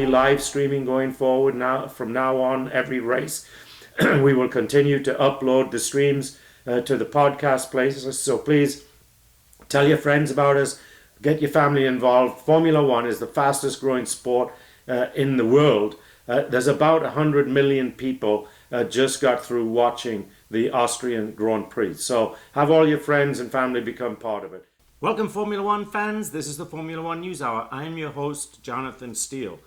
live streaming going forward now. From now on, every race, we will continue to upload the streams to the podcast places. So please tell your friends about us. Get your family involved. Formula One is the fastest growing sport in the world. There's about 100 million people just got through watching the Austrian Grand Prix. So have all your friends and family become part of it. Welcome, Formula One fans. This is the Formula One News Hour. I'm your host, Jonathan Steele.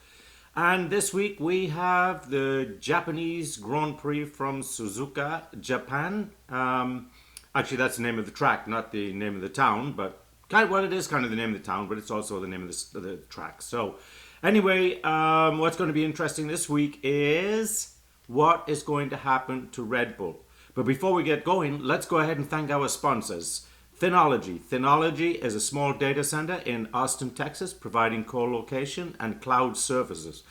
And this week we have the Japanese Grand Prix from Suzuka, Japan. Actually, that's the name of the track, not the name of the town, but it is kind of the name of the town, but it's also the name of the track. So anyway, what's going to be interesting this week is what is going to happen to Red Bull. But before we get going, let's go ahead and thank our sponsors. Synology. Synology is a small data center in Austin, Texas, providing co-location and cloud services,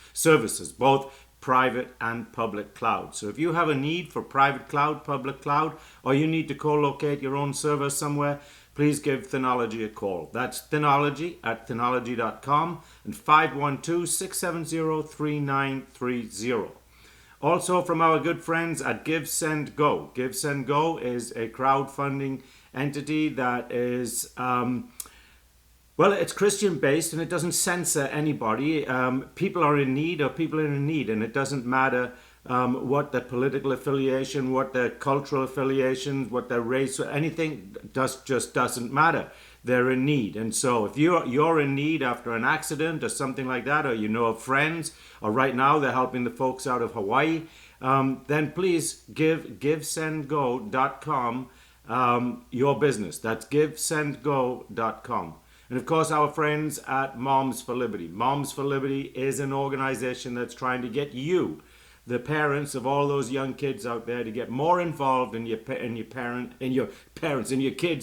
both private and public cloud. So if you have a need for private cloud, public cloud, or you need to co-locate your own server somewhere, please give Synology a call. That's Synology at synology.com and 512-670-3930. Also from our good friends at Give Send Go. Give Send Go is a crowdfunding entity that is, it's Christian based and it doesn't censor anybody. People are in need, and it doesn't matter what their political affiliation, what their cultural affiliations, what their race, or anything, just doesn't matter. They're in need. And so if you're in need after an accident or something like that, or you know of friends, or right now they're helping the folks out of Hawaii, then please give GiveSendGo.com your business. That's GiveSendGo.com. And of course, our friends at Moms for Liberty. Moms for Liberty is an organization that's trying to get you, the parents of all those young kids out there, to get more involved in your kids'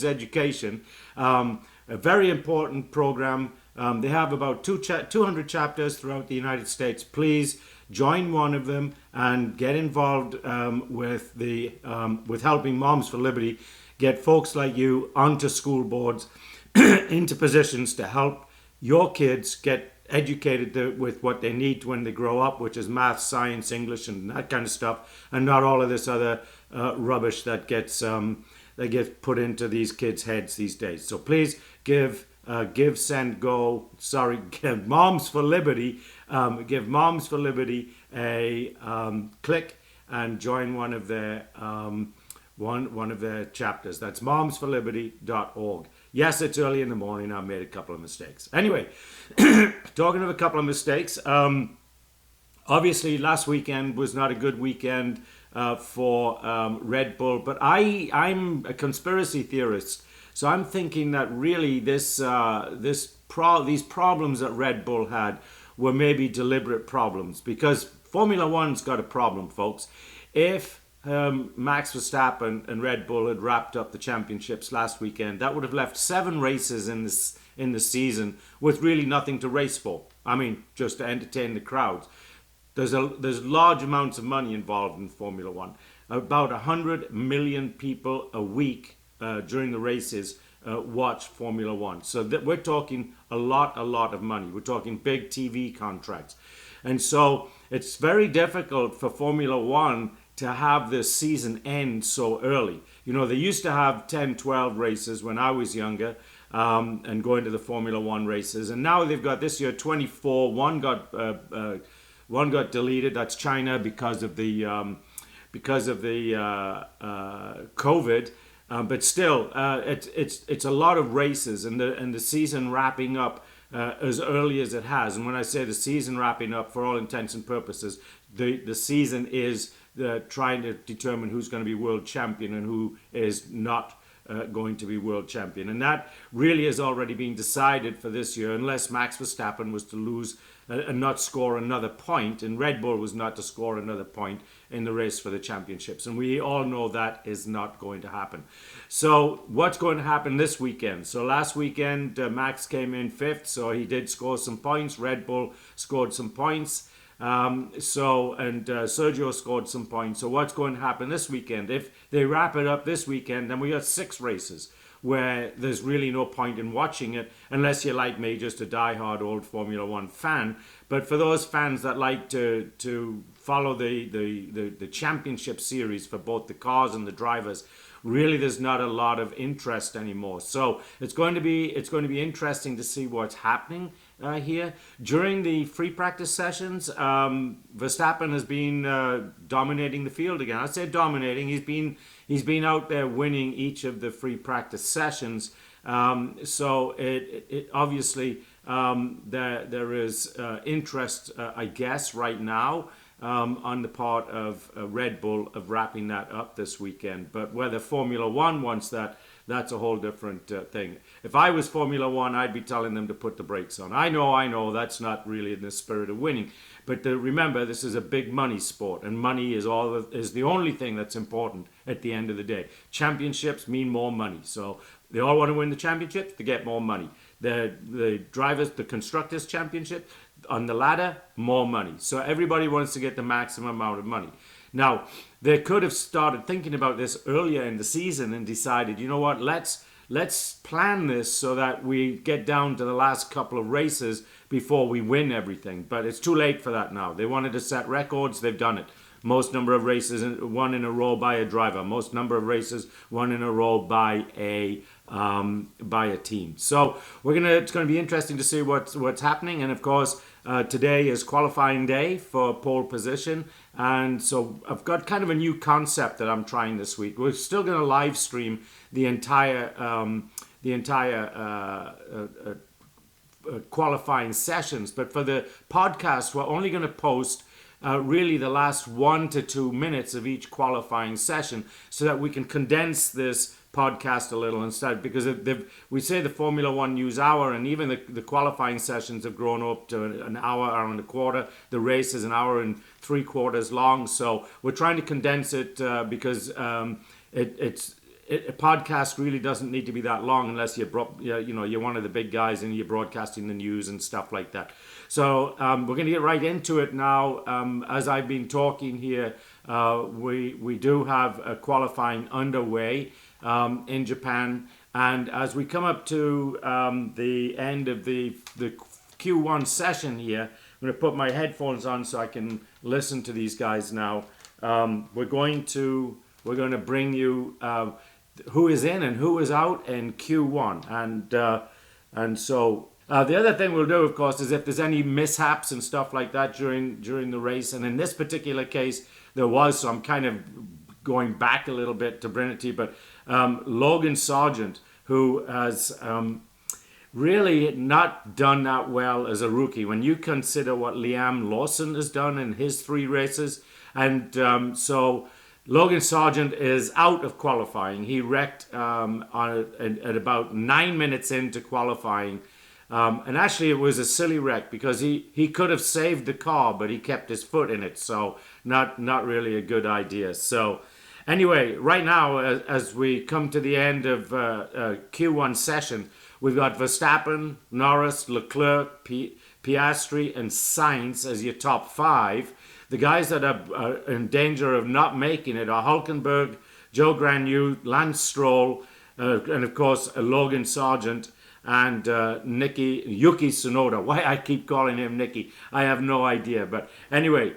education. A very important program. They have about 200 chapters throughout the United States. Please join one of them and get involved with helping Moms for Liberty get folks like you onto school boards, into positions to help your kids get educated with what they need when they grow up, which is math, science, English, and that kind of stuff, and not all of this other rubbish that gets put into these kids' heads these days. So please give Moms for Liberty, give Moms for Liberty a click and join one of their chapters. That's momsforliberty.org. Yes, it's early in the morning. I made a couple of mistakes. Anyway, talking of a couple of mistakes, obviously last weekend was not a good weekend for Red Bull, but I'm a conspiracy theorist, so I'm thinking that really these problems that Red Bull had were maybe deliberate problems, because Formula One's got a problem, folks. If Max Verstappen and Red Bull had wrapped up the championships last weekend, that would have left 7 races in the season with really nothing to race for. I mean, just to entertain the crowds. There's large amounts of money involved in Formula One. About 100 million people a week during the races watch Formula One. So we're talking a lot of money. We're talking big TV contracts. And so it's very difficult for Formula One to have this season end so early. You know, they used to have 10, 12 races when I was younger, and going to the Formula One races. And now they've got this year 24. One got deleted. That's China because of the COVID. But still, it's a lot of races, and the season wrapping up as early as it has. And when I say the season wrapping up, for all intents and purposes, the season is trying to determine who's going to be world champion and who is not going to be world champion. And that really is already being decided for this year, unless Max Verstappen was to lose and not score another point, and Red Bull was not to score another point in the race for the championships. And we all know that is not going to happen. So what's going to happen this weekend? So last weekend, Max came in 5th, so he did score some points. Red Bull scored some points. Sergio scored some points. So what's going to happen this weekend? If they wrap it up this weekend, then we got 6 races where there's really no point in watching it unless you're like me, just a die-hard old Formula One fan. But for those fans that like to follow the championship series for both the cars and the drivers, really there's not a lot of interest anymore. So it's going to be interesting to see what's happening here during the free practice sessions. Verstappen has been dominating the field again. I say dominating. He's been out there winning each of the free practice sessions. So it obviously there is interest, I guess, right now. On the part of Red Bull of wrapping that up this weekend. But whether Formula One wants that, that's a whole different thing. If I was Formula One, I'd be telling them to put the brakes on. I know, that's not really in the spirit of winning. But remember, this is a big money sport, and money is the only thing that's important at the end of the day. Championships mean more money. So they all want to win the championships to get more money. The drivers, the constructors championship, on the ladder, more money. So everybody wants to get the maximum amount of money. Now, they could have started thinking about this earlier in the season and decided, you know what, let's plan this so that we get down to the last couple of races before we win everything. But it's too late for that now. They wanted to set records, they've done it. Most number of races won in a row by a driver. Most number of races won in a row by a team. So it's going to be interesting to see what's happening. And of course, today is qualifying day for pole position, and so I've got kind of a new concept that I'm trying this week. We're still going to live stream the entire qualifying sessions, but for the podcast, we're only going to post really the last 1 to 2 minutes of each qualifying session so that we can condense this podcast a little instead, because we say the Formula One news hour, and even the qualifying sessions have grown up to an hour and a quarter. The race is an hour and 3/4 long, so we're trying to condense it because a podcast really doesn't need to be that long unless you're one of the big guys and you're broadcasting the news and stuff like that. So we're going to get right into it now. As I've been talking here, we do have a qualifying underway in Japan, and as we come up to the end of the Q1 session here, I'm going to put my headphones on so I can listen to these guys now. We're going to bring you who is in and who is out in Q1, and so the other thing we'll do, of course, is if there's any mishaps and stuff like that during the race, and in this particular case there was, so I'm kind of going back a little bit to bring it to you, but Logan Sargent, who has really not done that well as a rookie when you consider what Liam Lawson has done in his 3 races. And so Logan Sargent is out of qualifying. He wrecked at about 9 minutes into qualifying. And actually it was a silly wreck because he could have saved the car, but he kept his foot in it. So not really a good idea. So anyway, right now, as we come to the end of Q1 session, we've got Verstappen, Norris, Leclerc, Piastri, and Sainz as your top 5. The guys that are in danger of not making it are Hülkenberg, Joe Granu, Lance Stroll, and of course Logan Sargent and Yuki Tsunoda. Why I keep calling him Nicky, I have no idea. But anyway,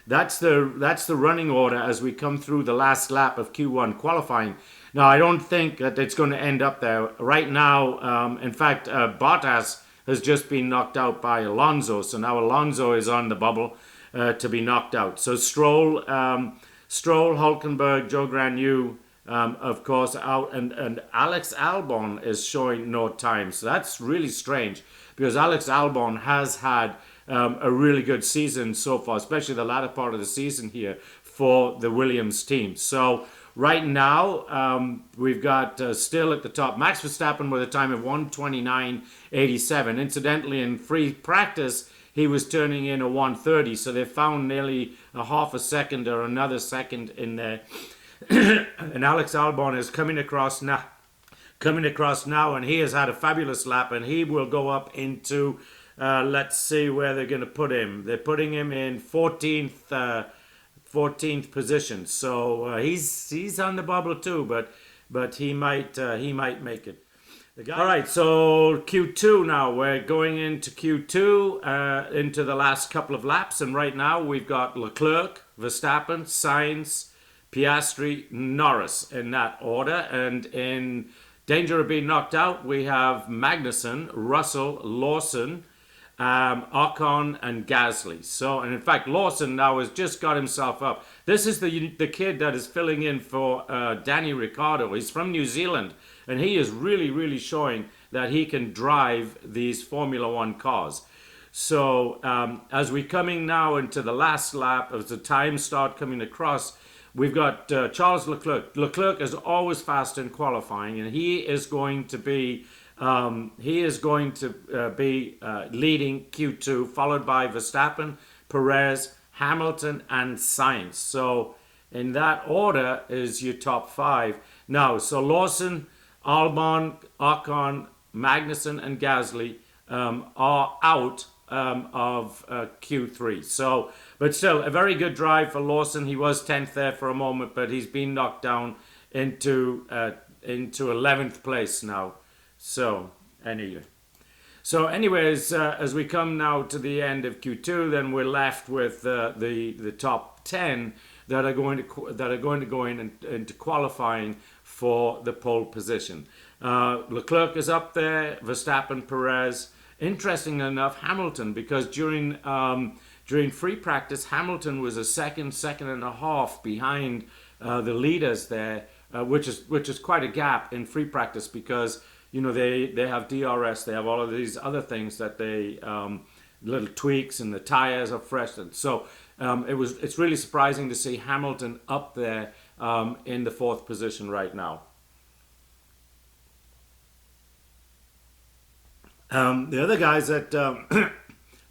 that's the running order as we come through the last lap of Q1 qualifying. Now, I don't think that it's going to end up there. Right now, in fact, Bottas has just been knocked out by Alonso. So now Alonso is on the bubble to be knocked out. So Stroll, Hülkenberg, Joe Granu, of course, out. And Alex Albon is showing no time. So that's really strange because Alex Albon has had a really good season so far, especially the latter part of the season here for the Williams team. So right now, we've got still at the top Max Verstappen with a time of 1:29.87. Incidentally, in free practice, he was turning in a 1:30, so they found nearly a half a second or another second in there. And Alex Albon is coming across now, and he has had a fabulous lap, and he will go up into Let's see where they're going to put him. They're putting him in 14th position. So he's on the bubble too, but he might make it. All right, so Q2 now. We're going into Q2, into the last couple of laps, and right now we've got Leclerc, Verstappen, Sainz, Piastri, Norris in that order, and in danger of being knocked out, we have Magnussen, Russell, Lawson, Ocon and Gasly. So, and in fact, Lawson now has just got himself up. This is the kid that is filling in for Danny Ricciardo. He's from New Zealand, and he is really showing that he can drive these Formula One cars. So, as we're coming now into the last lap, as the times start coming across, we've got Charles Leclerc. Leclerc is always fast in qualifying, and he is going to be leading Q2, followed by Verstappen, Perez, Hamilton, and Sainz. So in that order is your top five. Now, so Lawson, Albon, Ocon, Magnussen, and Gasly are out of Q3. So, but still, a very good drive for Lawson. He was 10th there for a moment, but he's been knocked down into 11th place now. So, anyways, as we come now to the end of Q2, then we're left with the top 10 that are going to go into qualifying for the pole position. Leclerc is up there, Verstappen, Perez. Interesting enough, Hamilton, because during free practice, Hamilton was a second and a half behind the leaders there, which is quite a gap in free practice, because they have DRS, they have all of these other things that they little tweaks, and the tires are fresh, and so it's really surprising to see Hamilton up there in the 4th position right now. The other guys that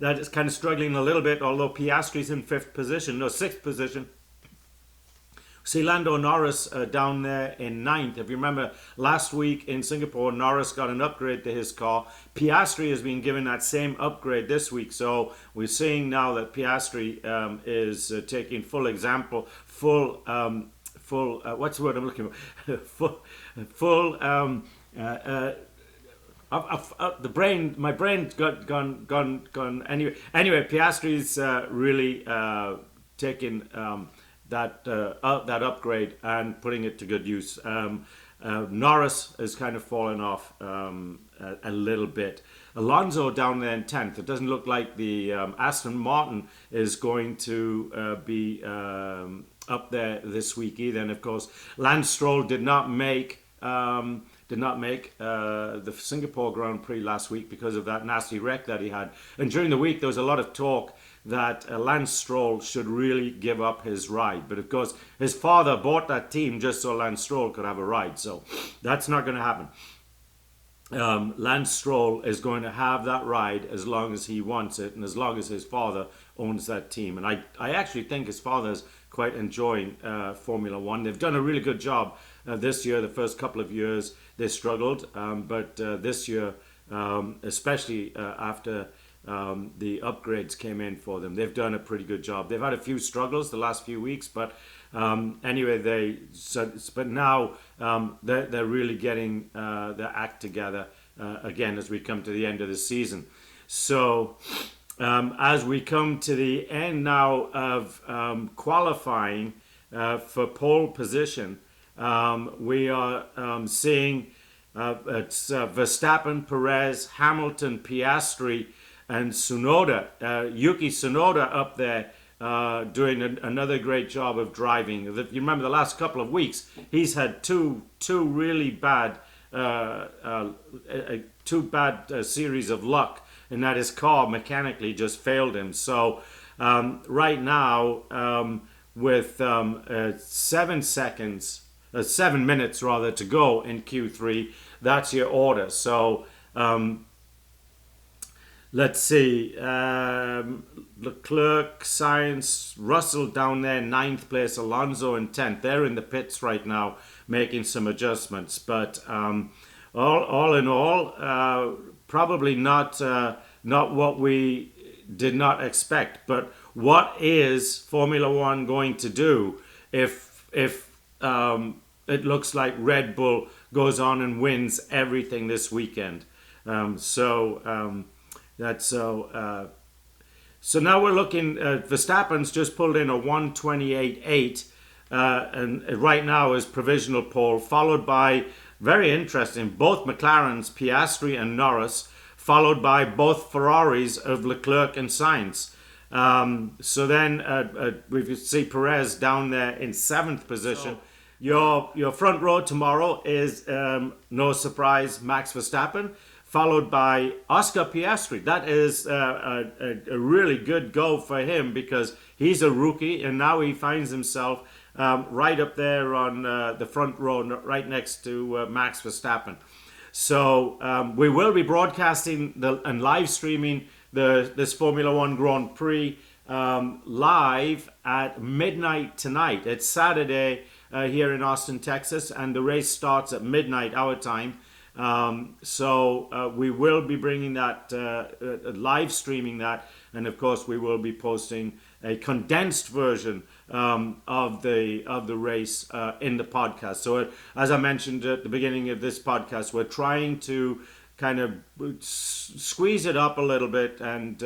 that is kind of struggling a little bit, although Piastri's in 6th position. See Lando Norris down there in 9th. If you remember last week in Singapore, Norris got an upgrade to his car. Piastri has been given that same upgrade this week. So we're seeing now that Piastri is taking full what's the word I'm looking for? My brain's gone. Anyway, Piastri's really taking that upgrade and putting it to good use. Norris has kind of fallen off a little bit. Alonso down there in 10th. It doesn't look like the Aston Martin is going to be up there this week either. And of course, Lance Stroll did not make the Singapore Grand Prix last week because of that nasty wreck that he had. And during the week, there was a lot of talk that Lance Stroll should really give up his ride. But of course, his father bought that team just so Lance Stroll could have a ride. So that's not going to happen. Lance Stroll is going to have that ride as long as he wants it, and as long as his father owns that team. And I actually think his father's quite enjoying Formula One. They've done a really good job this year. The first couple of years they struggled, but this year, especially after the upgrades came in for them, they've done a pretty good job. They've had a few struggles the last few weeks, but anyway, but now they're really getting their act together again as we come to the end of the season. So as we come to the end now of qualifying for pole position, we are seeing it's Verstappen, Perez, Hamilton, Piastri, and Tsunoda, Yuki Tsunoda up there doing another great job of driving. You remember the last couple of weeks, he's had two really bad series of luck, and that his car mechanically just failed him. So right now, with 7 minutes rather to go in Q3, that's your order. So let's see, Leclerc, Sainz, Russell down there, 9th place, Alonso in 10th. They're in the pits right now making some adjustments. But all in all, probably not not what we did not expect. But what is Formula One going to do if it looks like Red Bull goes on and wins everything this weekend? So now we're looking. Verstappen's just pulled in a 1:28.8, and right now is provisional pole, followed by, very interesting, both McLarens, Piastri and Norris, followed by both Ferraris of Leclerc and Sainz. So then we see Perez down there in 7th position. So your front row tomorrow is, no surprise, Max Verstappen, followed by Oscar Piastri. That is a really good go for him, because he's a rookie and now he finds himself right up there on the front row, right next to Max Verstappen. So we will be broadcasting and live streaming this Formula One Grand Prix live at midnight tonight. It's Saturday here in Austin, Texas, and the race starts at midnight our time. So we will be bringing that, live streaming that, and of course we will be posting a condensed version of the race in the podcast. So as I mentioned at the beginning of this podcast, we're trying to kind of squeeze it up a little bit, and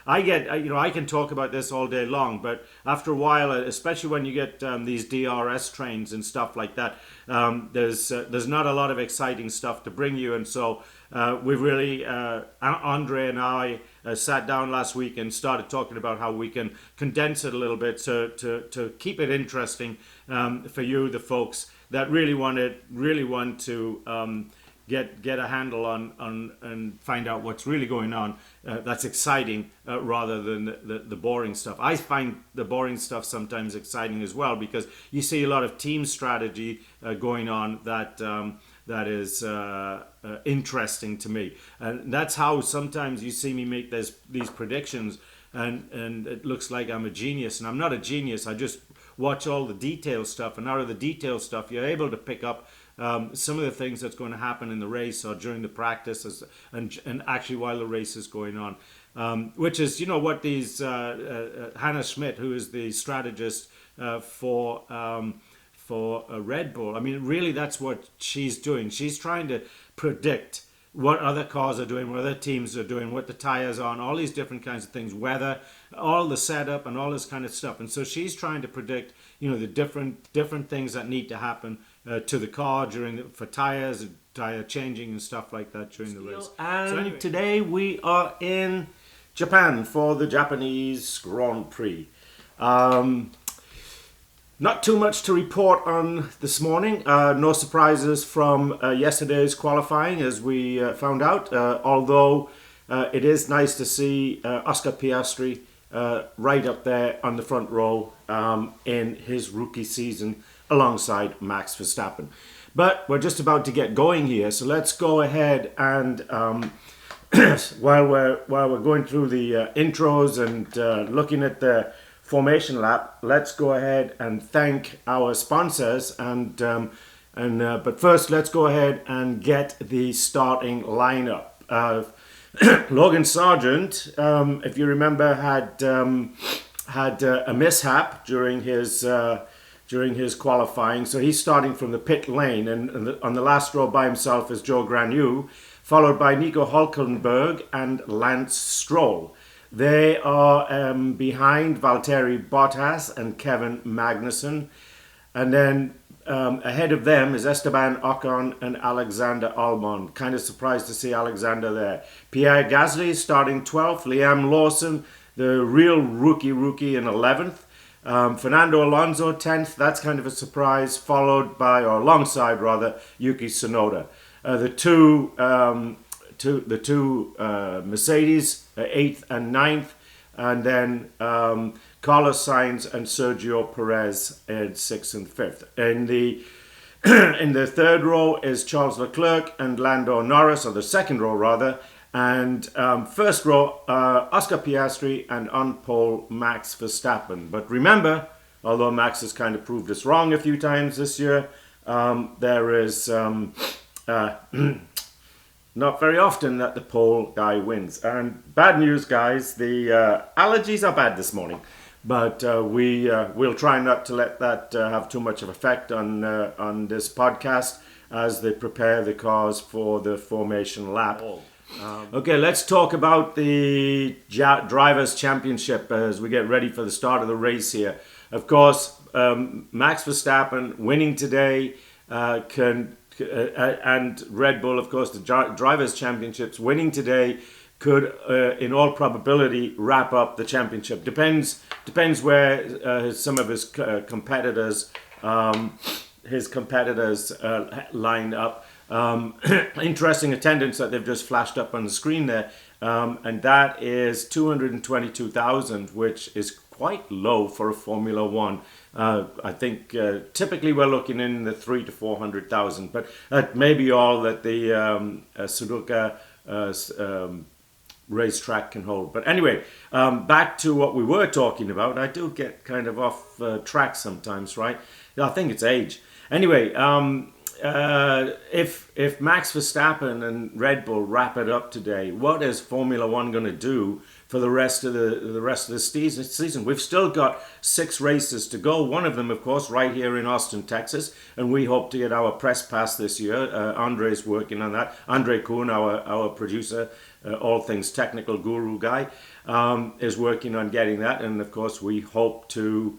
I can talk about this all day long, but after a while, especially when you get these DRS trains and stuff like that, there's not a lot of exciting stuff to bring you, and so we really, Andre and I sat down last week and started talking about how we can condense it a little bit to keep it interesting for you, the folks that really want to get a handle on and find out what's really going on. That's exciting rather than the boring stuff. I find the boring stuff sometimes exciting as well, because you see a lot of team strategy going on that is interesting to me, and that's how sometimes you see me make these predictions, and it looks like I'm a genius, and I'm not a genius. I just watch all the detail stuff, and out of the detail stuff you're able to pick up some of the things that's going to happen in the race or during the practice, and actually while the race is going on, which is what these Hannah Schmidt, who is the strategist for Red Bull, I mean, really that's what she's doing. She's trying to predict what other cars are doing, what other teams are doing, what the tires are, and all these different kinds of things, weather, all the setup and all this kind of stuff. And so she's trying to predict, the different things that need to happen to the car for tires, tire changing and stuff like that during the race. And so anyway, today we are in Japan for the Japanese Grand Prix. Not too much to report on this morning. No surprises from yesterday's qualifying, as we found out. Although it is nice to see Oscar Piastri right up there on the front row in his rookie season alongside Max Verstappen. But we're just about to get going here, so let's go ahead and while we're going through the intros and looking at the formation lap, let's go ahead and thank our sponsors, but first let's go ahead and get the starting lineup. Logan Sargent, if you remember, had a mishap during his qualifying, so he's starting from the pit lane, and on the last row by himself is Joe Granu, followed by Nico Hulkenberg and Lance Stroll. They are behind Valtteri Bottas and Kevin Magnussen. And then ahead of them is Esteban Ocon and Alexander Albon. Kind of surprised to see Alexander there. Pierre Gasly starting 12th. Liam Lawson, the real rookie in 11th. Fernando Alonso 10th. That's kind of a surprise. Followed by, or alongside rather, Yuki Tsunoda. The two Mercedes, 8th and 9th, and then Carlos Sainz and Sergio Perez in 6th and 5th. In the third row is Charles Leclerc and Lando Norris, or the second row rather, and first row Oscar Piastri, and on pole Max Verstappen. But remember, although Max has kind of proved us wrong a few times this year, there is not very often that the pole guy wins. And bad news, guys, the allergies are bad this morning. But we'll try not to let that have too much of effect on this podcast as they prepare the cars for the formation lap. Okay, let's talk about the Drivers' Championship as we get ready for the start of the race here. Of course, Max Verstappen winning today and Red Bull, of course, the Drivers' Championships winning today could, in all probability, wrap up the championship. Depends where some of his competitors line up. Interesting attendance that they've just flashed up on the screen there, and that is 222,000, which is quite low for a Formula One. I think typically we're looking in the 300,000 to 400,000, but that may be all that the Suzuka racetrack can hold. But anyway, back to what we were talking about. I do get kind of off track sometimes, right? I think it's age. Anyway, if Max Verstappen and Red Bull wrap it up today, what is Formula One going to do for the rest of the season? We've still got 6 races to go. One of them, of course, right here in Austin, Texas, and we hope to get our press pass this year. Andre's working on that. Andre Kuhn, our producer, all things technical guru guy, is working on getting that, and of course we hope to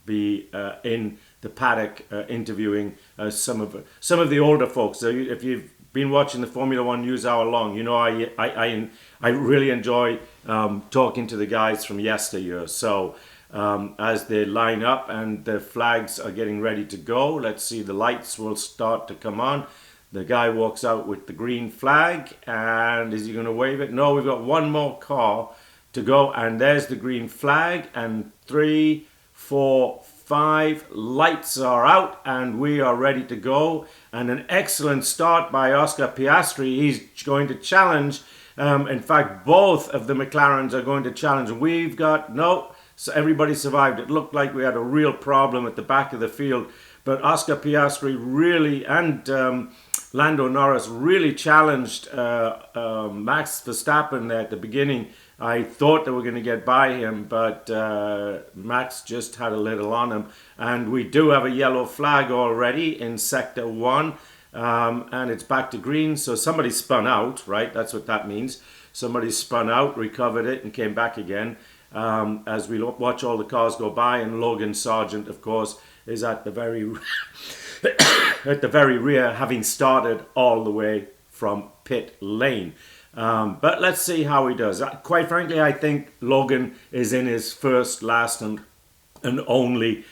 be in the paddock interviewing some of the older folks. So if you've been watching the Formula One news hour long, you know I really enjoy talking to the guys from yesteryear. So as they line up and the flags are getting ready to go, let's see, the lights will start to come on. The guy walks out with the green flag, and is he going to wave it? No, we've got one more car to go, and there's the green flag, and 3, 4, 5 lights are out, and we are ready to go. And an excellent start by Oscar Piastri. He's going to challenge. In fact, both of the McLarens are going to challenge. We've got so everybody survived. It looked like we had a real problem at the back of the field, but Oscar Piastri really and Lando Norris really challenged Max Verstappen there at the beginning. I thought they were going to get by him, but Max just had a little on him. And we do have a yellow flag already in Sector 1, and it's back to green. So somebody spun out, right? That's what that means. Somebody spun out, recovered it, and came back again. As we watch all the cars go by, and Logan Sargent, of course, is at the very at the very rear, having started all the way from pit lane. But let's see how he does. Quite frankly, I think Logan is in his first, last, and only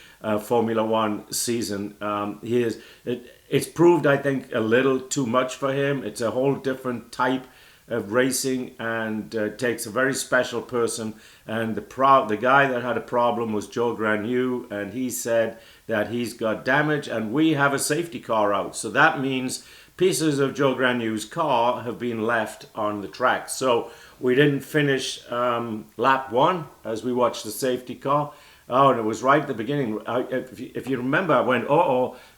Formula One season. It's proved, I think, a little too much for him. It's a whole different type of racing, and takes a very special person. And the guy that had a problem was Joe Granu, and he said that he's got damage, and we have a safety car out. So that means pieces of Joe Granu's car have been left on the track. So we didn't finish lap 1 as we watched the safety car. Oh, and it was right at the beginning. If you remember, I went,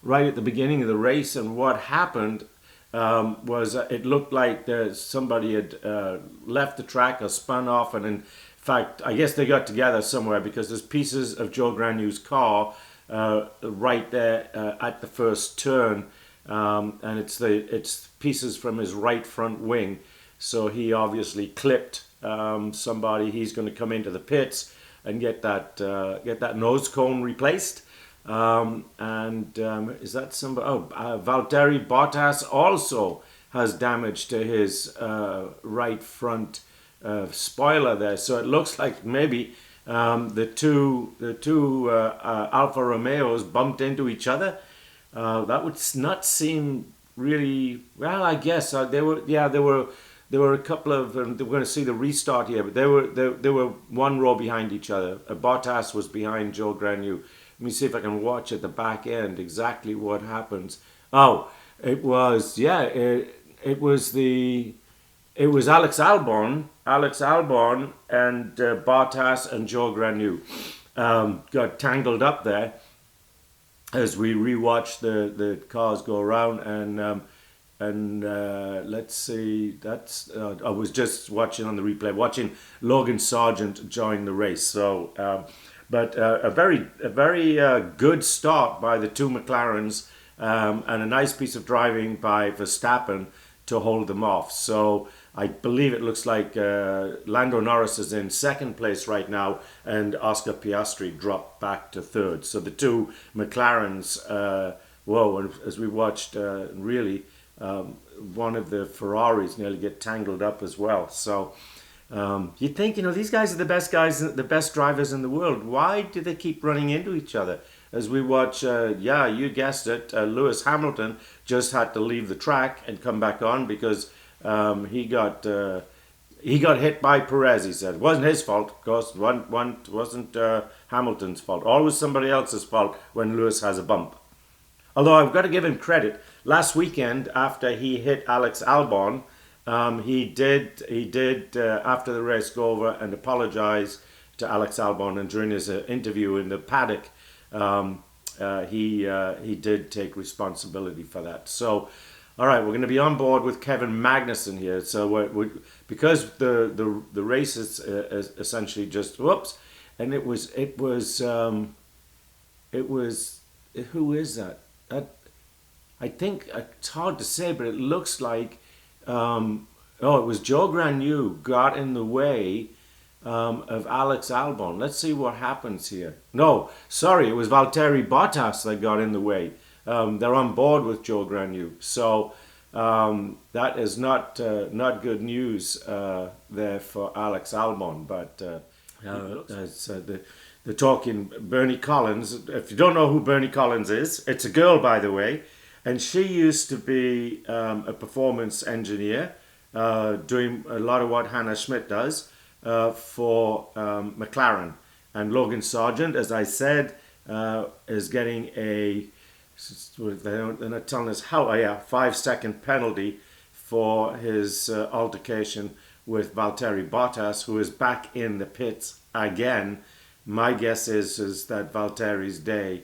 right at the beginning of the race, and what happened was it looked like somebody had left the track or spun off, and in fact, I guess they got together somewhere, because there's pieces of Joe Granu's car right there at the first turn, and it's pieces from his right front wing. So he obviously clipped somebody. He's going to come into the pits and get that nose cone replaced. Is that somebody? Valtteri Bottas also has damage to his right front spoiler there. So it looks like maybe the two Alfa Romeos bumped into each other. That would not seem really well. I guess there were a couple of. We're going to see the restart here, but they were one row behind each other. Bottas was behind Joe Granu. Let me see if I can watch at the back end exactly what happens. Oh, it was Alex Albon and Bottas and Joe Granu got tangled up there as we rewatched the cars go around, and and let's see. That's I was just watching on the replay, watching Logan Sargent join the race. So, but a very good start by the two McLarens, and a nice piece of driving by Verstappen to hold them off. So I believe it looks like Lando Norris is in second place right now, and Oscar Piastri dropped back to third. So the two McLarens, whoa, as we watched, really, one of the Ferraris nearly get tangled up as well. So you'd think, these guys are the best drivers in the world. Why do they keep running into each other? As we watch, you guessed it, Lewis Hamilton just had to leave the track and come back on because he got hit by Perez. He said it wasn't his fault, of course. One wasn't Hamilton's fault. Always somebody else's fault when Lewis has a bump. Although I've got to give him credit. Last weekend, after he hit Alex Albon, he did after the race go over and apologize to Alex Albon, and during his interview in the paddock, he did take responsibility for that. So, all right, we're going to be on board with Kevin Magnussen here. So because the race is essentially just whoops, and it was who is that? I think it's hard to say, but it looks like it was Joe Granu got in the way of Alex Albon. Let's see what happens here. No, sorry, it was Valtteri Bottas that got in the way. They're on board with Joe Granu, so that is not good news there for Alex Albon. But they're talking Bernie Collins. If you don't know who Bernie Collins is, it's a girl, by the way, and she used to be a performance engineer, doing a lot of what Hannah Schmidt does for McLaren. And Logan Sargent, as I said, is getting they're not telling us how, 5-second penalty for his altercation with Valtteri Bottas, who is back in the pits again. My guess is that Valtteri's day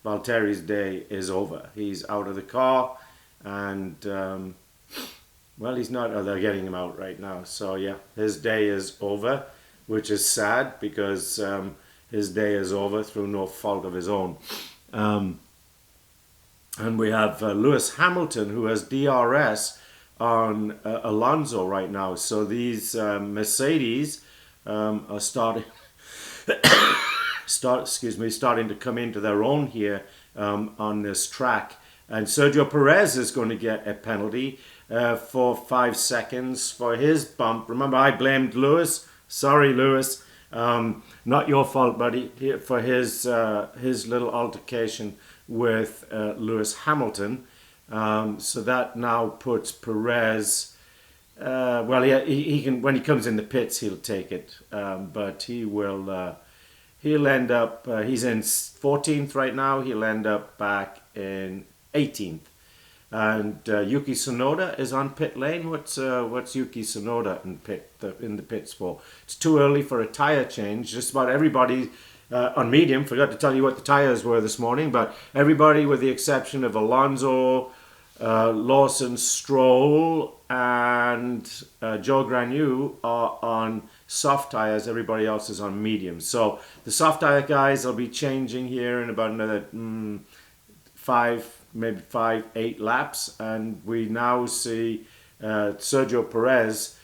Valtteri's day is over. He's out of the car, and he's not. They're getting him out right now. So yeah, his day is over, which is sad because his day is over through no fault of his own. And we have Lewis Hamilton, who has DRS on Alonso right now. So these Mercedes are starting to come into their own here on this track. And Sergio Perez is going to get a penalty for 5 seconds for his bump. Remember, I blamed Lewis. Sorry, Lewis. Not your fault, buddy, for his little altercation with Lewis Hamilton. So that now puts Perez. He can, when he comes in the pits, he'll take it, but he will. He'll end up. He's in 14th right now. He'll end up back in 18th. And Yuki Tsunoda is on pit lane. What's Yuki Tsunoda in the pits for? It's too early for a tire change. Just about everybody on medium. Forgot to tell you what the tires were this morning, but everybody with the exception of Alonso, Lawson, Stroll, and Joe Granu are on soft tires. Everybody else is on medium. So the soft tire guys will be changing here in about another 8 laps, and we now see Sergio Perez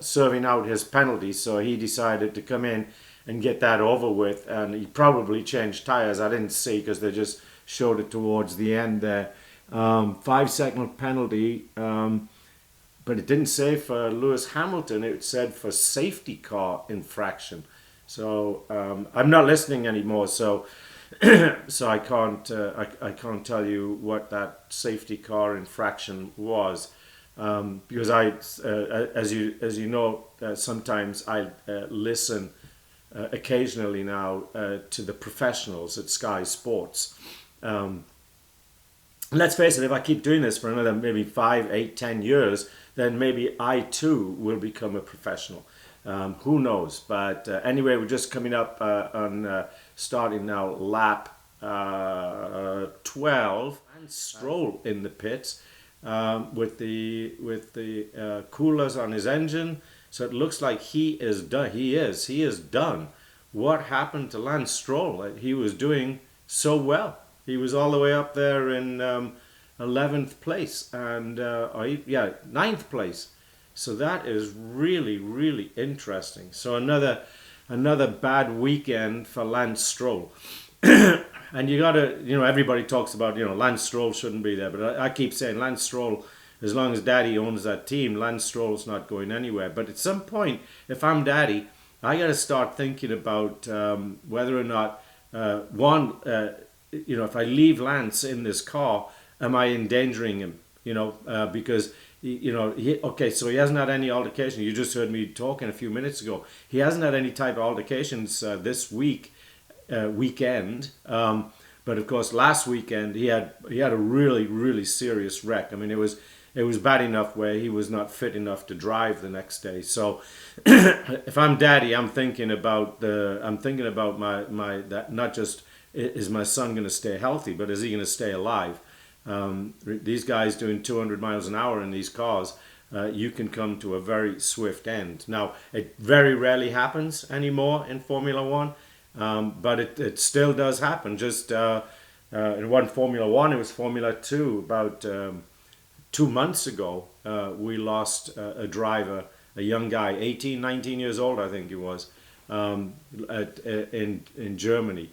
serving out his penalty. So he decided to come in and get that over with, and he probably changed tires. I didn't see because they just showed it towards the end there. 5-second penalty, but it didn't say for Lewis Hamilton. It said for safety car infraction. So I'm not listening anymore. So I can't tell you what that safety car infraction was, because as you know, sometimes I listen occasionally now to the professionals at Sky Sports. Let's face it, if I keep doing this for another maybe 5, 8, 10 years, then maybe I too will become a professional. Who knows? But anyway, we're just coming up on starting now lap 12, and Stroll in the pits with the coolers on his engine. So it looks like he is done. He is done. What happened to Lance Stroll? He was doing so well. He was all the way up there in 11th place and ninth place. So that is really, really interesting. So another bad weekend for Lance Stroll. And you gotta, everybody talks about, Lance Stroll shouldn't be there, but I keep saying Lance Stroll, as long as Daddy owns that team, Lance Stroll's not going anywhere. But at some point, if I'm Daddy, I gotta start thinking about whether or not if I leave Lance in this car, am I endangering him? Because so he hasn't had any altercation. You just heard me talking a few minutes ago. He hasn't had any type of altercations this weekend. But of course, last weekend he had a really, really serious wreck. I mean, it was bad enough where he was not fit enough to drive the next day. So if I'm Daddy, I'm thinking about my that not just is my son going to stay healthy, but is he going to stay alive? These guys doing 200 miles an hour in these cars, you can come to a very swift end. Now, it very rarely happens anymore in Formula One, but it still does happen. Just it wasn't Formula One, it was Formula Two. About 2 months ago, we lost a driver, a young guy, 18, 19 years old, I think he was, in Germany.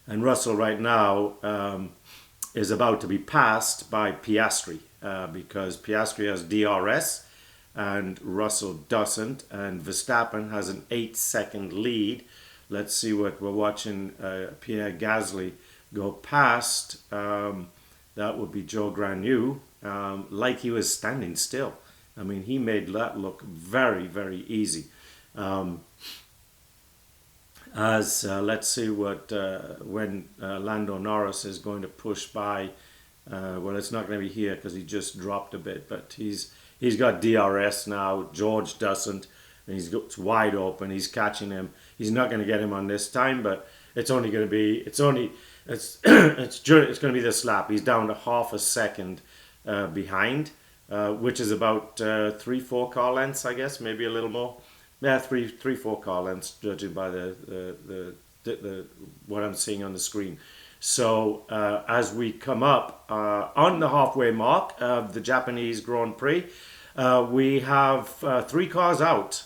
And Russell right now is about to be passed by Piastri because Piastri has DRS and Russell doesn't, and Verstappen has an 8-second lead. Let's see what we're watching. Pierre Gasly go past. That would be Joe Granu, like he was standing still. I mean, he made that look very, very easy. Let's see when Lando Norris is going to push by. Well, it's not going to be here because he just dropped a bit, but he's got DRS now. George doesn't, and it's wide open. He's catching him. He's not going to get him on this time, but it's going to be this lap. He's down to half a second behind, which is about 3-4 car lengths, I guess, maybe a little more. Yeah, 3-4 car lengths, judging by the what I'm seeing on the screen. So as we come up on the halfway mark of the Japanese Grand Prix, we have 3 cars out: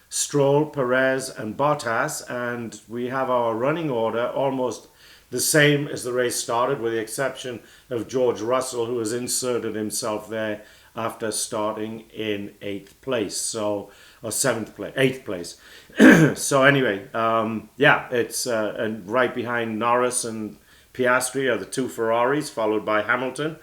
Stroll, Perez, and Bottas, and we have our running order almost the same as the race started, with the exception of George Russell, who has inserted himself there after starting in 8th place, or 8th place. So anyway, it's and right behind Norris and Piastri are the 2 Ferraris, followed by Hamilton.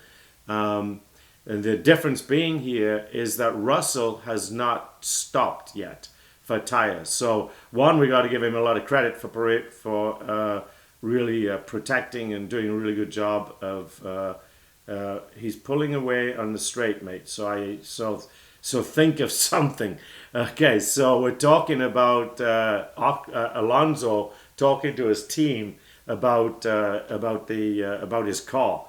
And the difference being here is that Russell has not stopped yet for tires. So we got to give him a lot of credit for really protecting and doing a really good job of. He's pulling away on the straight, mate. So think of something. Okay, so we're talking about Alonso talking to his team about his car.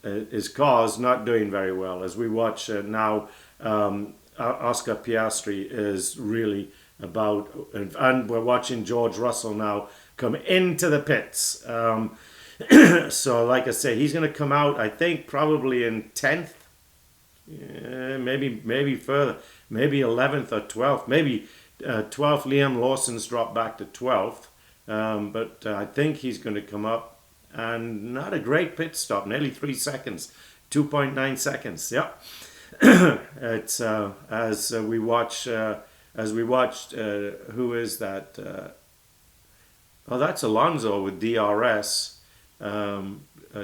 His car's not doing very well. As we watch now, Oscar Piastri is really about, and we're watching George Russell now come into the pits. So like I say, he's going to come out, I think, probably in 10th, maybe further, maybe 11th or 12th, maybe 12th. Liam Lawson's dropped back to 12th, but I think he's going to come up, and not a great pit stop, nearly 3 seconds, 2.9 seconds. Yeah, it's as we watched. Who is that? Oh, that's Alonso with DRS.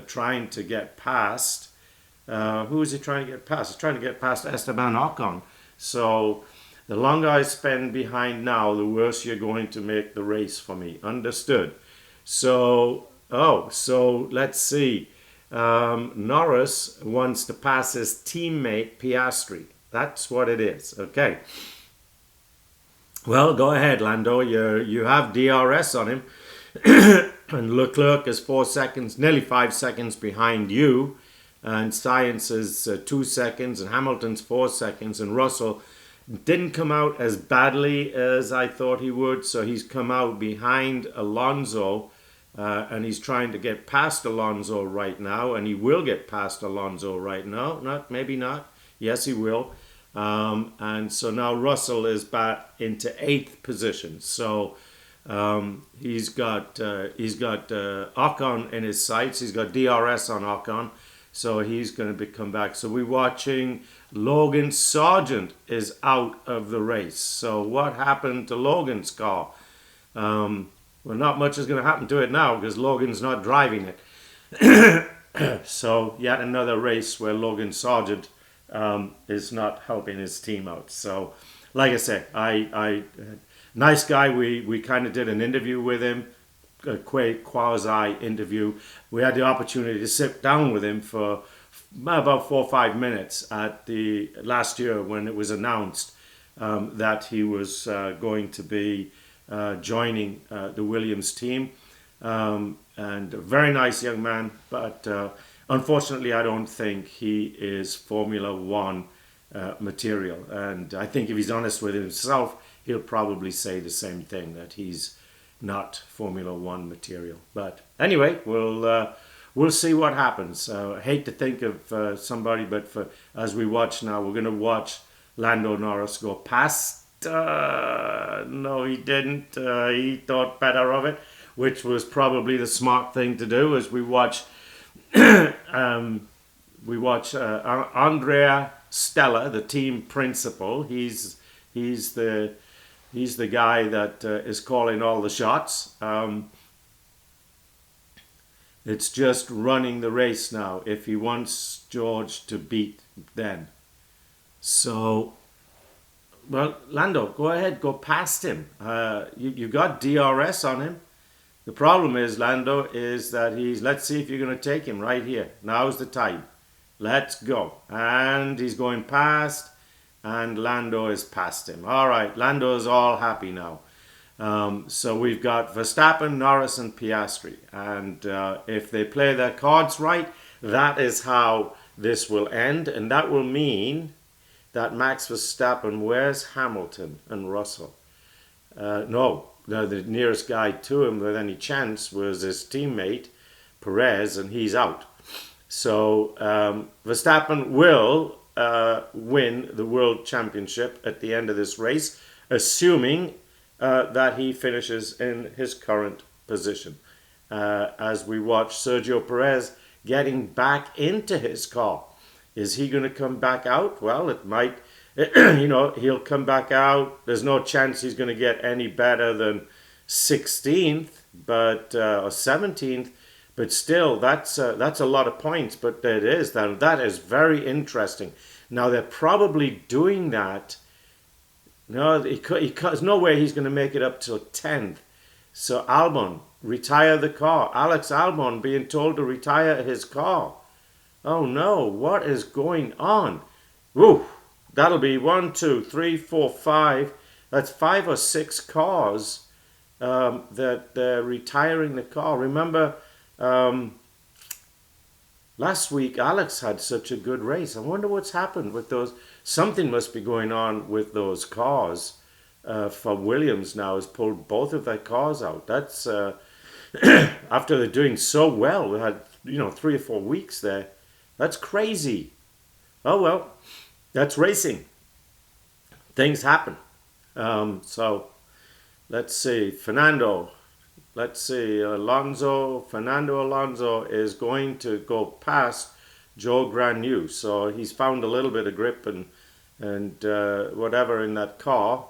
Trying to get past. Who is he trying to get past? He's trying to get past Esteban Ocon. So the longer I spend behind now, the worse you're going to make the race for me. Understood? So let's see. Norris wants to pass his teammate Piastri. That's what it is. Okay. Well, go ahead, Lando. You have DRS on him. And Leclerc is 4 seconds, nearly 5 seconds behind you. And Science is 2 seconds, and Hamilton's 4 seconds, and Russell didn't come out as badly as I thought he would, so he's come out behind Alonso, and he's trying to get past Alonso right now, and he will get past Alonso right now. Maybe not. Yes, he will. And so now Russell is back into 8th position. So he's got Ocon in his sights. He's got DRS on Ocon, so he's going to come back. So we're watching Logan Sargent is out of the race. So what happened to Logan's car? Well, not much is going to happen to it now because Logan's not driving it. So yet another race where Logan Sargent is not helping his team out. So, like I said, I nice guy. We kind of did an interview with him, a quasi interview. We had the opportunity to sit down with him for about 4 or 5 minutes at the last year when it was announced that he was going to be joining the Williams team. And a very nice young man, but unfortunately I don't think he is Formula One material. And I think if he's honest with himself, he'll probably say the same thing, that he's not Formula One material. But anyway, we'll see what happens. I hate to think of somebody, but as we watch now, we're going to watch Lando Norris go past. No, he didn't. He thought better of it, which was probably the smart thing to do. As we watch, Andrea Stella, the team principal. He's the guy that is calling all the shots. It's just running the race now. If he wants George to beat, then. So, well, Lando, go ahead, go past him. You got DRS on him. The problem is, Lando, is that let's see if you're going to take him right here. Now's the time. Let's go. And he's going past, and Lando is past him. All right, Lando is all happy now. So we've got Verstappen, Norris, and Piastri. And if they play their cards right, that is how this will end. And that will mean that Max Verstappen, where's Hamilton and Russell? No, the nearest guy to him with any chance was his teammate, Perez, and he's out. So Verstappen will win the World Championship at the end of this race, assuming that he finishes in his current position. As we watch Sergio Perez getting back into his car. Is he going to come back out? Well, it might, he'll come back out. There's no chance he's going to get any better than 16th, or 17th. But still, that's a lot of points. But that is very interesting. Now, they're probably doing that. No, there's no way he's going to make it up till 10th. So Albon, retire the car. Alex Albon being told to retire his car. Oh no, what is going on? Woo, that'll be 1, 2, 3, 4, 5. That's 5 or 6 cars that they're retiring the car. Remember, last week Alex had such a good race. I wonder what's happened with those. Something must be going on with those cars. For Williams now has pulled both of their cars out. That's after they're doing so well. We had 3 or 4 weeks there. That's crazy. Oh well, that's racing. Things happen. So let's see. Fernando Alonso is going to go past Joe Granu. So he's found a little bit of grip and whatever in that car.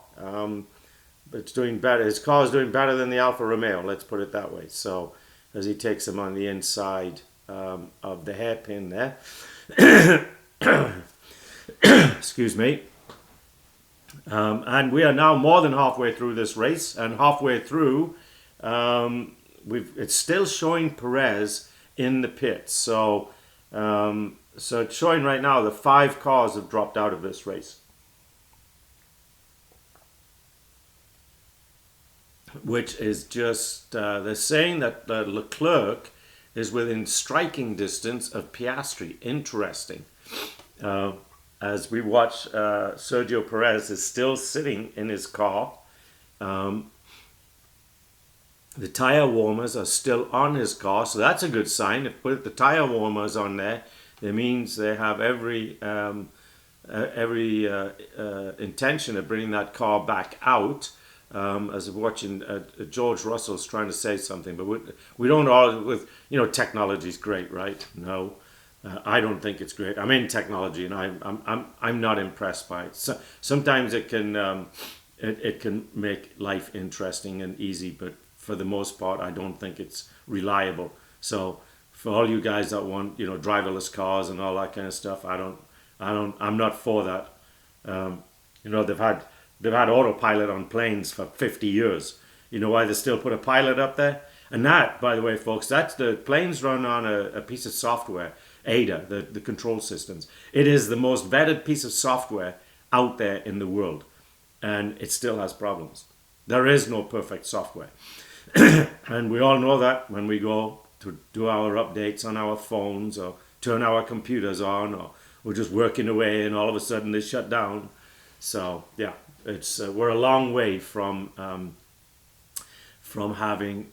It's doing better. His car is doing better than the Alfa Romeo. Let's put it that way. So as he takes him on the inside of the hairpin there. Excuse me. And we are now more than halfway through this race, and halfway through, it's still showing Perez in the pits. So it's showing right now that 5 cars have dropped out of this race. which is just, they're saying that Leclerc is within striking distance of Piastri. Interesting. As we watch, Sergio Perez is still sitting in his car. The tire warmers are still on his car, so that's a good sign. If put the tire warmers on there, it means they have every intention of bringing that car back out. As I'm watching, George Russell's trying to say something, but we don't all with technology's great, right? No, I don't think it's great. I'm in technology, and I'm not impressed by it. So, sometimes it can make life interesting and easy, but for the most part, I don't think it's reliable. So for all you guys that want, driverless cars and all that kind of stuff, I'm not for that. They've had autopilot on planes for 50 years. You know why they still put a pilot up there? And that, by the way, folks, that's the planes run on a piece of software, ADA, the control systems. It is the most vetted piece of software out there in the world, and it still has problems. There is no perfect software. And we all know that when we go to do our updates on our phones or turn our computers on, or we're just working away and all of a sudden they shut down. So yeah, it's we're a long way from having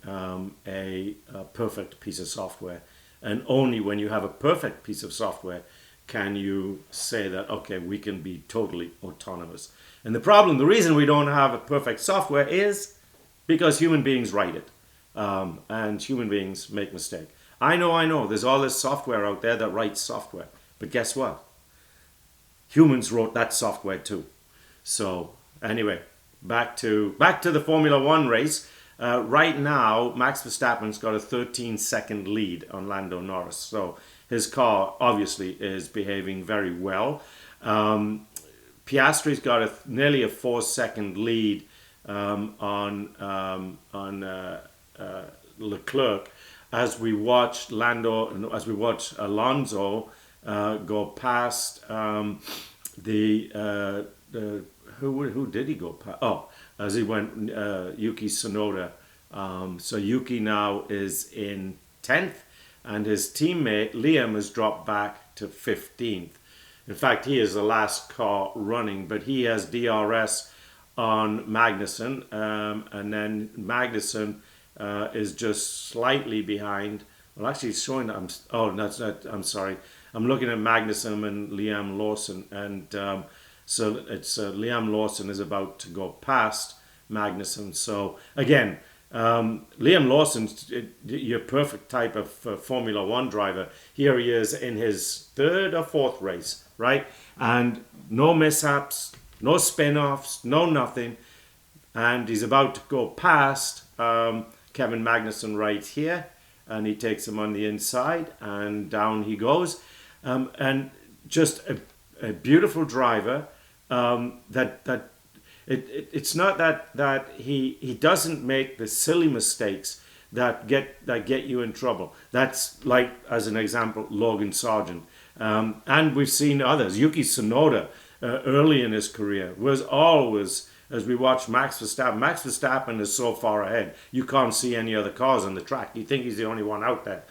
a perfect piece of software. And only when you have a perfect piece of software can you say that, okay, we can be totally autonomous. And the reason we don't have a perfect software is because human beings write it, and human beings make mistakes. I know. There's all this software out there that writes software, but guess what? Humans wrote that software too. So anyway, back to the Formula One race. Right now, Max Verstappen's got a 13-second lead on Lando Norris. So his car obviously is behaving very well. Piastri's got nearly a 4-second lead on Leclerc, as we watched Alonso go past who did he go past? Oh, as he went Yuki Tsunoda. So Yuki now is in 10th, and his teammate Liam has dropped back to 15th. In fact, he is the last car running, but he has DRS on Magnussen, and then Magnussen is just slightly behind. Well, actually, it's showing. I'm sorry. I'm looking at Magnussen and Liam Lawson, and so it's Liam Lawson is about to go past Magnussen. So again, Liam Lawson's your perfect type of Formula One driver. Here he is in his 3rd or 4th race, right? And no mishaps, no spin-offs, no nothing. And he's about to go past Kevin Magnussen right here. And he takes him on the inside, and down he goes. And just a beautiful driver. It's not that he doesn't make the silly mistakes that get you in trouble. That's like, as an example, Logan Sargent. And we've seen others. Yuki Tsunoda, early in his career, was always, as we watch Max Verstappen is so far ahead, you can't see any other cars on the track. You think he's the only one out there,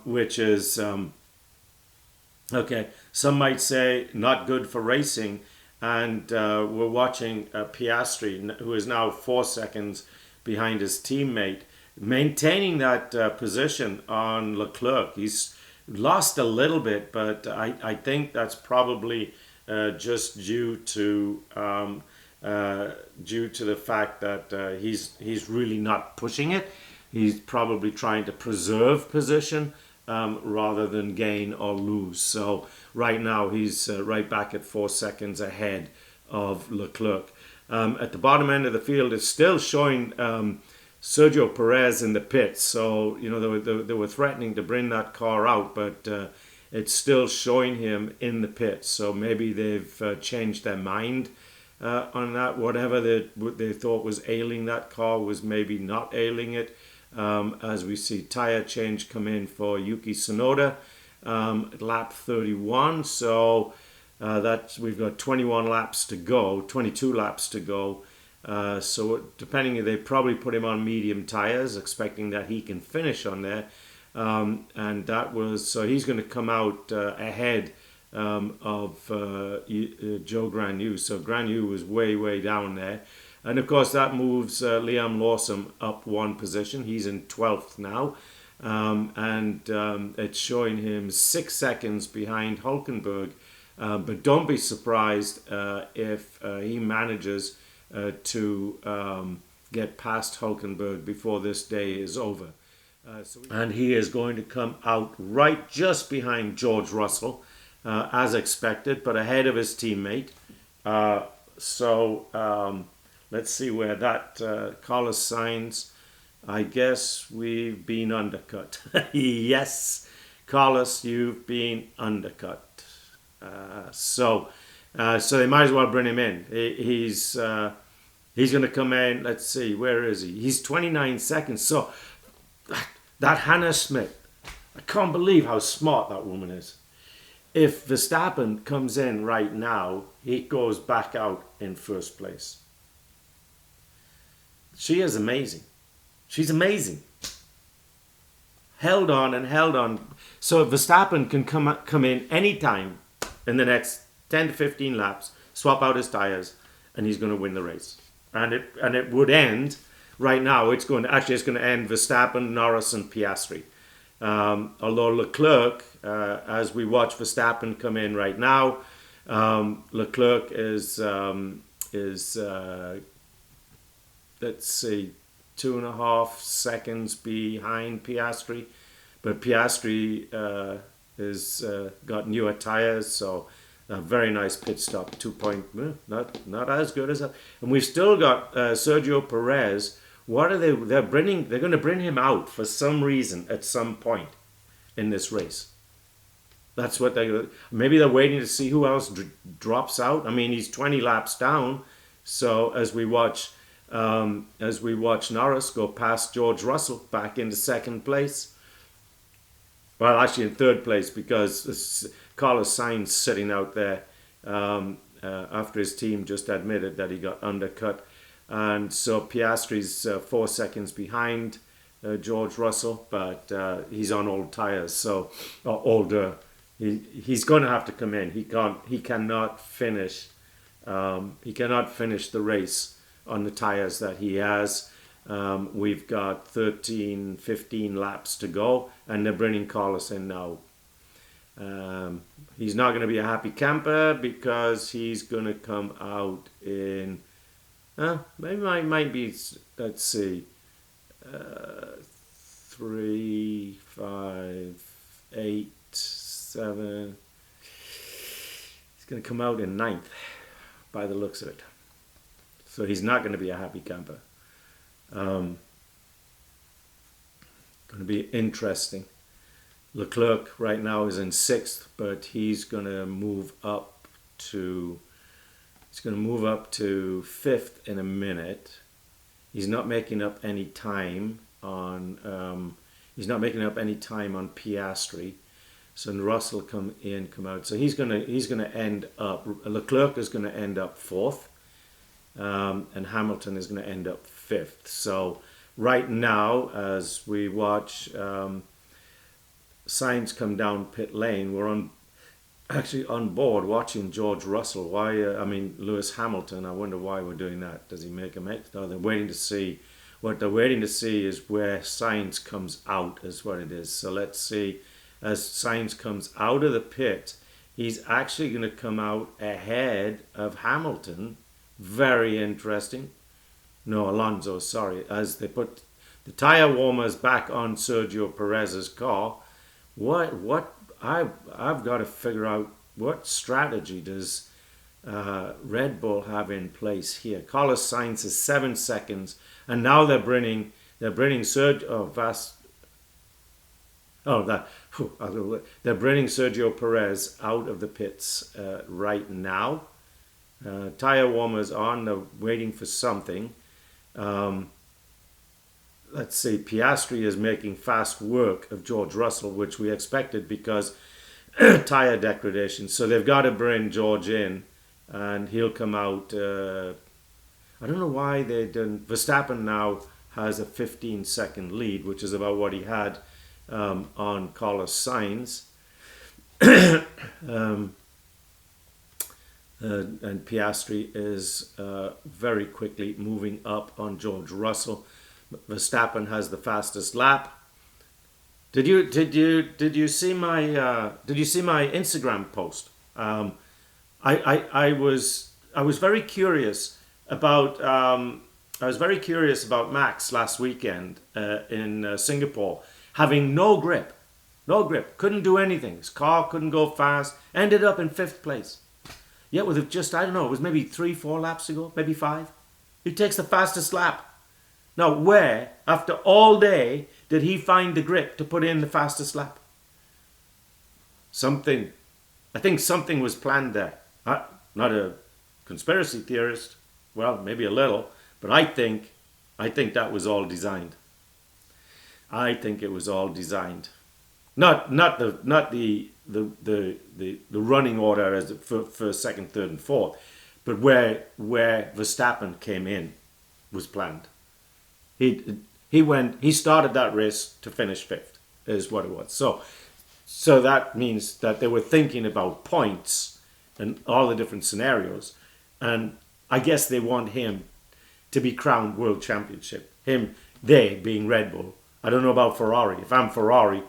which is, okay, some might say not good for racing. And we're watching Piastri, who is now 4 seconds behind his teammate, maintaining that position on Leclerc. He's lost a little bit, but I think that's probably just due to the fact that he's really not pushing it. He's probably trying to preserve position rather than gain or lose. So right now he's right back at 4 seconds ahead of Leclerc. At the bottom end of the field, it's still showing Sergio Perez in the pits. So they were threatening to bring that car out, but it's still showing him in the pits. So maybe they've changed their mind on that. Whatever they thought was ailing that car was maybe not ailing it. As we see tire change come in for Yuki Tsunoda at lap 31. So we've got 22 laps to go. So depending, they probably put him on medium tires, expecting that he can finish on there. And that was, so he's going to come out ahead of Joe Granu. So Granu was way down there. And of course that moves Liam Lawson up one position. He's in 12th now. It's showing him 6 seconds behind Hulkenberg. But don't be surprised if he manages to get past Hulkenberg before this day is over. And he is going to come out right just behind George Russell, as expected, but ahead of his teammate. Let's see where that Carlos Sainz. I guess we've been undercut. Yes, Carlos, you've been undercut. So they might as well bring him in. He's going to come in. Let's see, where is he? He's 29 seconds. So that Hannah Smith, I can't believe how smart that woman is. If Verstappen comes in right now, he goes back out in first place. She is amazing. She's amazing. Held on and held on. So Verstappen can come in anytime in the next 10 to 15 laps, swap out his tires, and he's going to win the race. And it would end right now. It's going to end Verstappen, Norris, and Piastri. Although Leclerc, as we watch Verstappen come in right now, Leclerc is let's see, 2.5 seconds behind Piastri, but Piastri is got newer tires, so a very nice pit stop. 2 point, not as good as that. And we've still got Sergio Perez. What are they? They're going to bring him out for some reason at some point in this race. That's what maybe they're waiting to see who else drops out. I mean, he's 20 laps down, so as we watch Norris go past George Russell back into second place. Well, actually in third place, because Carlos Sainz sitting out there after his team just admitted that he got undercut. And so Piastri's 4 seconds behind George Russell, but he's on old tires, so older. He's going to have to come in. He cannot finish the race on the tires that he has. We've got 13, 15 laps to go, and they're bringing Carlos in now. He's not going to be a happy camper because he's going to come out in maybe might be, let's see, 3, 5, 8, 7. He's going to come out in 9th by the looks of it. So he's not going to be a happy camper. Going to be interesting. Leclerc right now is in 6th, but he's going to move up to 5th in a minute. He's not making up any time on Piastri. So Russell come out. So he's gonna end up. Leclerc is going to end up 4th. And Hamilton is going to end up 5th. So right now, as we watch Sainz come down pit lane, we're on board watching George Russell. Lewis Hamilton. I wonder why we're doing that. Does he make a mix? No, they're waiting to see. What they're waiting to see is where Sainz comes out, is what it is. So let's see. As Sainz comes out of the pit, he's actually going to come out ahead of Hamilton. Very interesting. No, Alonso, sorry. As they put the tire warmers back on Sergio Perez's car, I've got to figure out what strategy does Red Bull have in place here. Carlos Sainz is 7 seconds, and now they're bringing Sergio Perez out of the pits right now. Tire warmers on, they're waiting for something. Let's see, Piastri is making fast work of George Russell, which we expected because tire degradation. So they've got to bring George in, and he'll come out. I don't know why they didn't. Verstappen now has a 15-second lead, which is about what he had on Carlos Sainz. And Piastri is very quickly moving up on George Russell. Verstappen has the fastest lap. Did you see my Instagram post? I was very curious about Max last weekend in Singapore, having no grip, couldn't do anything. His car couldn't go fast. Ended up in 5th place. Yet with just, I don't know, it was maybe 3-4 laps ago, maybe 5. He takes the fastest lap. Now, where, after all day, did he find the grip to put in the fastest lap? I think something was planned there. Not a conspiracy theorist, well, maybe a little, but I think that was all designed. I think it was all designed. Not the running order as first, second, third, and fourth, but where Verstappen came in was planned. He started that race to finish 5th, is what it was. So that means that they were thinking about points and all the different scenarios, and I guess they want him to be crowned world championship. They being Red Bull. I don't know about Ferrari. If I'm Ferrari,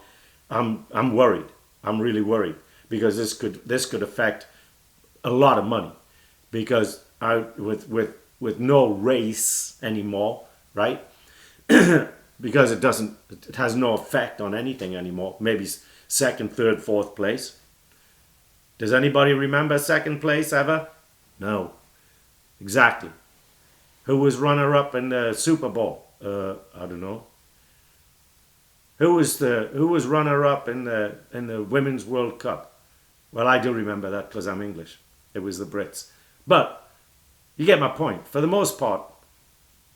I'm worried. I'm really worried because this could affect a lot of money, because with no race anymore, right? Because it has no effect on anything anymore. Maybe 2nd, 3rd, 4th place. Does anybody remember 2nd place ever? No. Exactly. Who was runner-up in the Super Bowl? I don't know. Who was runner-up in the Women's World Cup? Well, I do remember that because I'm English. It was the Brits. But you get my point. For the most part,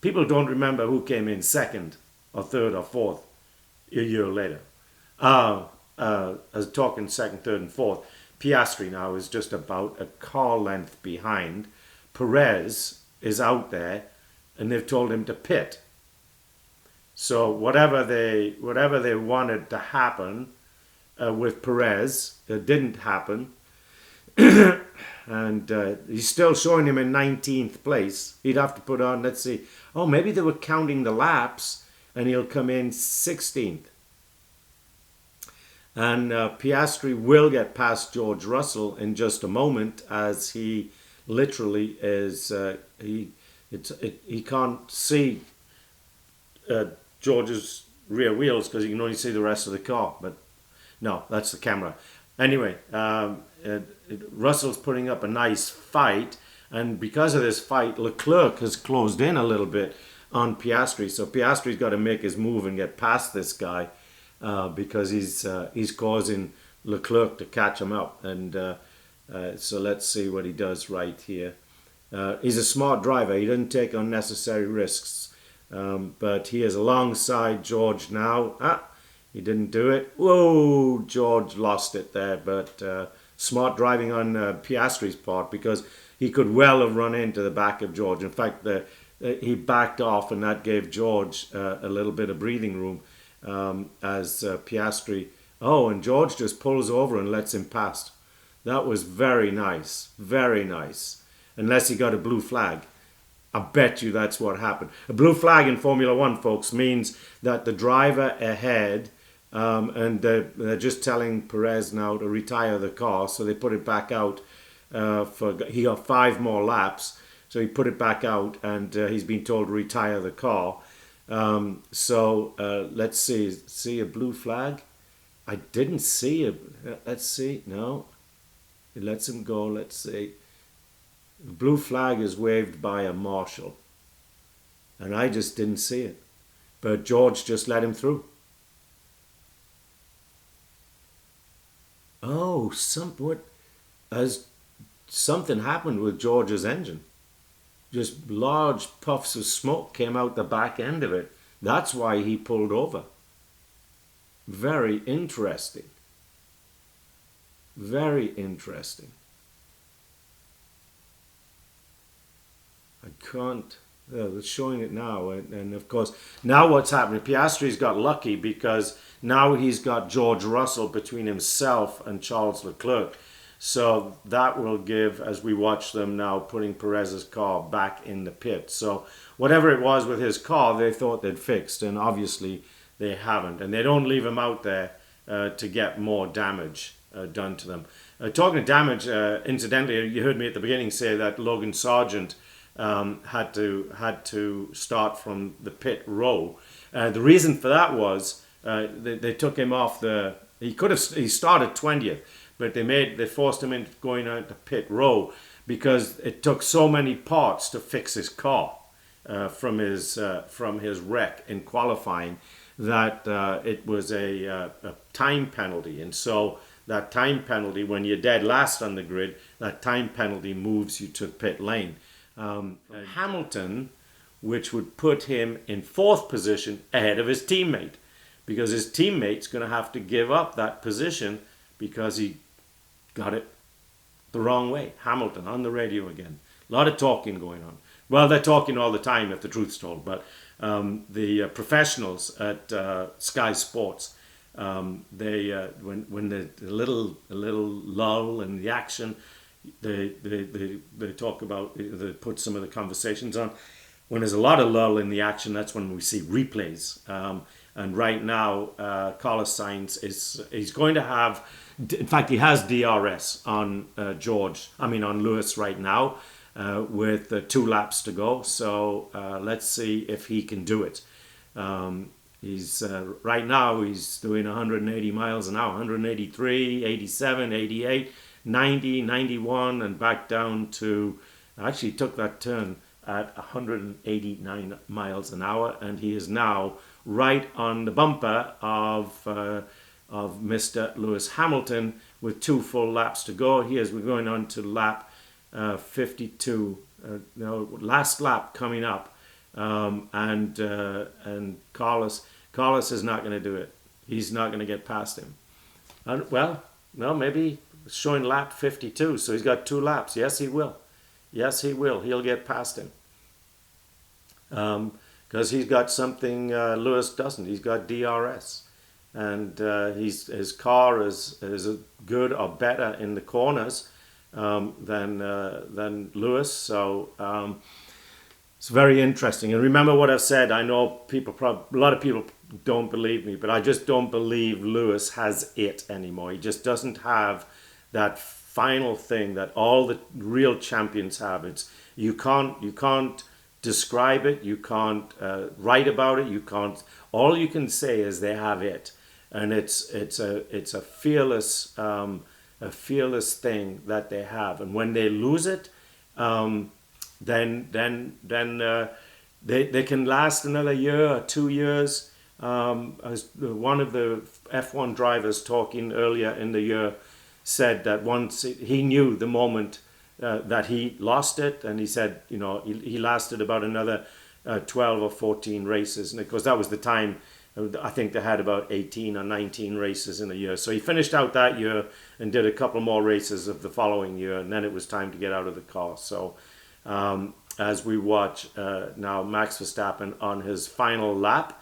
people don't remember who came in 2nd or 3rd or 4th a year later. As talking 2nd, 3rd, and 4th, Piastri now is just about a car length behind. Perez is out there, and they've told him to pit. So whatever they wanted to happen with Perez, it didn't happen. And he's still showing him in 19th place. He'd have to put on, let's see, maybe they were counting the laps, and he'll come in 16th. And Piastri will get past George Russell in just a moment, as he literally is, he can't see George's rear wheels because you can only see the rest of the car. But no, that's the camera. Anyway, Russell's putting up a nice fight, and because of this fight, Leclerc has closed in a little bit on Piastri. So Piastri's got to make his move and get past this guy because he's causing Leclerc to catch him up. And so let's see what he does right here. He's a smart driver. He doesn't take unnecessary risks. But he is alongside George now. He didn't do it. Whoa, George lost it there. But smart driving on Piastri's part, because he could well have run into the back of George. In fact, he backed off, and that gave George a little bit of breathing room as Piastri. And George just pulls over and lets him pass. That was very nice. Very nice. Unless he got a blue flag. I bet you that's what happened. A blue flag in Formula One, folks, means that the driver ahead, and they're just telling Perez now to retire the car, so they put it back out. He got 5 more laps, so he put it back out, and he's been told to retire the car. Let's see a blue flag. I didn't see it. Let's see. No, it lets him go. Let's see. The blue flag is waved by a marshal, and I just didn't see it. But George just let him through. Something happened with George's engine. Just large puffs of smoke came out the back end of it. That's why he pulled over. Very interesting. Very interesting. I can't. They're showing it now, and of course now what's happening? Piastri's got lucky because now he's got George Russell between himself and Charles Leclerc. So that will give, as we watch them now putting Perez's car back in the pit. So whatever it was with his car, they thought they'd fixed, and obviously they haven't. And they don't leave him out there to get more damage done to them. Talking of damage, incidentally, you heard me at the beginning say that Logan Sargent had to start from the pit row. The reason for that was they took him off the. He started 20th, but they forced him into going out the pit row because it took so many parts to fix his car from his wreck in qualifying that it was a time penalty, and so that time penalty, when you're dead last on the grid, that time penalty moves you to the pit lane. Hamilton, which would put him in 4th position ahead of his teammate, because his teammate's going to have to give up that position because he got it the wrong way. Hamilton on the radio again. A lot of talking going on. Well, they're talking all the time if the truth's told, but the professionals at Sky Sports, they when the little lull in the action, they talk about, they put some of the conversations on. When there's a lot of lull in the action, that's when we see replays. And right now, Carlos Sainz he's going to have, in fact, he has DRS on on Lewis right now, with 2 laps to go. So let's see if he can do it. He's right now he's doing 180 miles an hour, 183, 87, 88, 90, 91, and back down to, actually took that turn at 189 miles an hour, and he is now right on the bumper of Mr. Lewis Hamilton with 2 full laps to go. We're going on to lap 52, last lap coming up, and Carlos is not going to do it. He's not going to get past him. And, well, no, maybe it's showing lap 52, so he's got 2 laps. Yes, he will. Yes, he will. He'll get past him. Because he's got something Lewis doesn't. He's got DRS. And his car is good or better in the corners than Lewis. So it's very interesting. And remember what I've said. I know a lot of people don't believe me, but I just don't believe Lewis has it anymore. He just doesn't have that final thing that all the real champions have. It's you can't describe it, you can't write about it, you can't. All you can say is they have it, and it's a fearless thing that they have. And when they lose it, then they can last another year or 2 years. As one of the F1 drivers talking earlier in the year said that once he knew the moment that he lost it, and he said, he lasted about another 12 or 14 races, and of course that was the time. I think they had about 18 or 19 races in a year. So he finished out that year and did a couple more races of the following year, and then it was time to get out of the car. So as we watch now Max Verstappen on his final lap,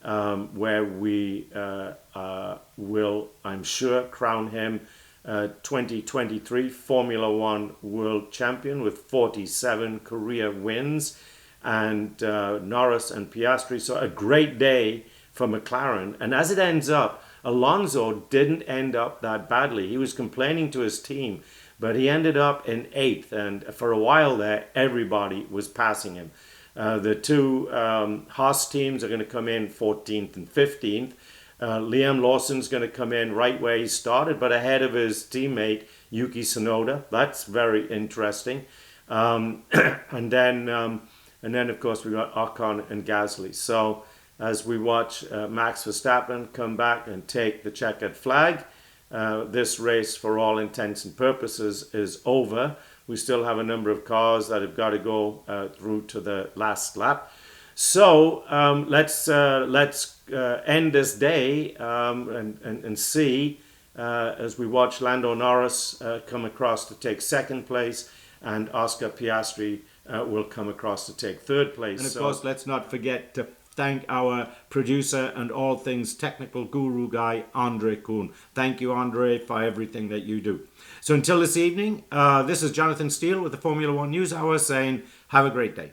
where we will, I'm sure, crown him 2023 Formula One World Champion with 47 career wins, and Norris and Piastri. So a great day for McLaren. And as it ends up, Alonso didn't end up that badly. He was complaining to his team, but he ended up in 8th, and for a while there, everybody was passing him. The 2 Haas teams are going to come in 14th and 15th. Liam Lawson's going to come in right where he started, but ahead of his teammate Yuki Tsunoda. That's very interesting. And then of course we got Ocon and Gasly. So as we watch Max Verstappen come back and take the checkered flag, this race, for all intents and purposes, is over. We still have a number of cars that have got to go through to the last lap. So let's end this day and see as we watch Lando Norris come across to take 2nd place, and Oscar Piastri will come across to take third place. And of course, let's not forget to thank our producer and all things technical guru guy, Andre Kuhn. Thank you, Andre, for everything that you do. So until this evening, this is Jonathan Steele with the Formula One News Hour saying, have a great day.